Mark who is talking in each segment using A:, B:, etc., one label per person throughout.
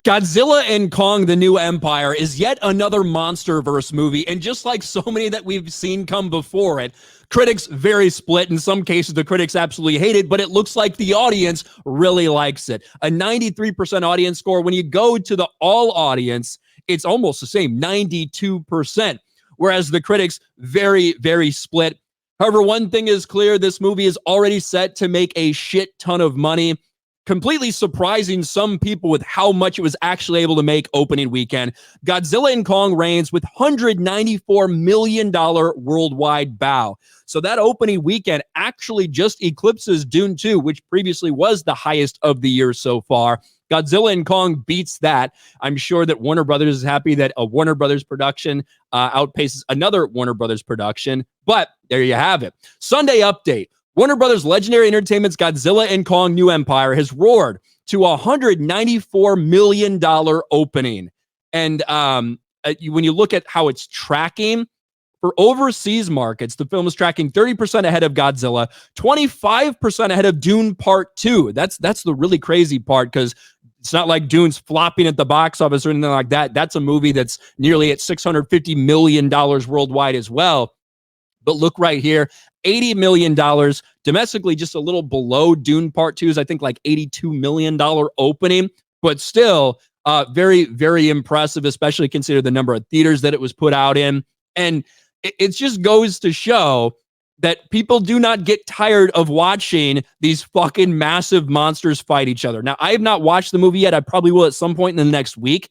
A: Godzilla and Kong, the New Empire is yet another MonsterVerse movie, and just like so many that we've seen come before it, critics very split. In some cases, the critics absolutely hate it, but it looks like the audience really likes it. A 93% audience score. When you go to the all audience, it's almost the same, 92%, whereas the critics very, very split. However, one thing is clear, this movie is already set to make a shit ton of money, completely surprising some people with how much it was actually able to make opening weekend. Godzilla and Kong reigns with $194 million worldwide bow. So that opening weekend actually just eclipses Dune 2, which previously was the highest of the year so far. Godzilla and Kong beats that. I'm sure that Warner Brothers is happy that a Warner Brothers production outpaces another Warner Brothers production. But there you have it. Sunday update. Warner Brothers Legendary Entertainment's Godzilla and Kong New Empire has roared to a $194 million opening. And when you look at how it's tracking, for overseas markets, the film is tracking 30% ahead of Godzilla, 25% ahead of Dune Part 2. That's the really crazy part, because it's not like Dune's flopping at the box office or anything like that. That's a movie that's nearly at $650 million worldwide as well. But look right here, $80 million domestically, just a little below Dune Part 2's, I think like $82 million opening, but still very, very impressive, especially consider the number of theaters that it was put out in. And it just goes to show that people do not get tired of watching these fucking massive monsters fight each other. Now, I have not watched the movie yet. I probably will at some point in the next week.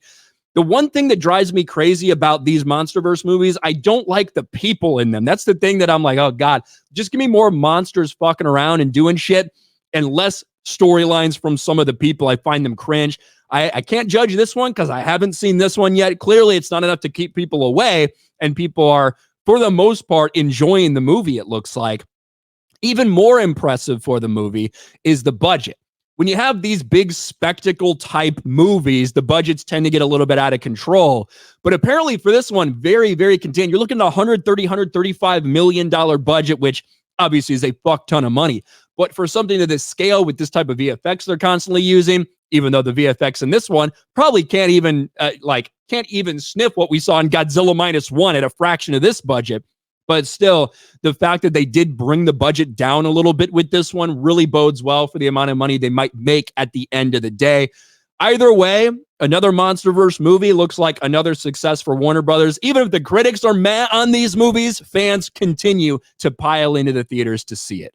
A: The one thing that drives me crazy about these MonsterVerse movies, I don't like the people in them. That's the thing that I'm like, oh God, just give me more monsters fucking around and doing shit and less storylines from some of the people. I find them cringe. I can't judge this one because I haven't seen this one yet. Clearly, it's not enough to keep people away, and people are, for the most part, enjoying the movie, it looks like. Even more impressive for the movie is the budget. When you have these big spectacle type movies, the budgets tend to get a little bit out of control. But apparently for this one, very, very contained. You're looking at $135 million budget, which obviously is a fuck ton of money. But for something to this scale with this type of VFX they're constantly using, even though the VFX in this one probably can't even sniff what we saw in Godzilla -1 at a fraction of this budget. But still, the fact that they did bring the budget down a little bit with this one really bodes well for the amount of money they might make at the end of the day. Either way, another MonsterVerse movie looks like another success for Warner Brothers. Even if the critics are mad on these movies, fans continue to pile into the theaters to see it.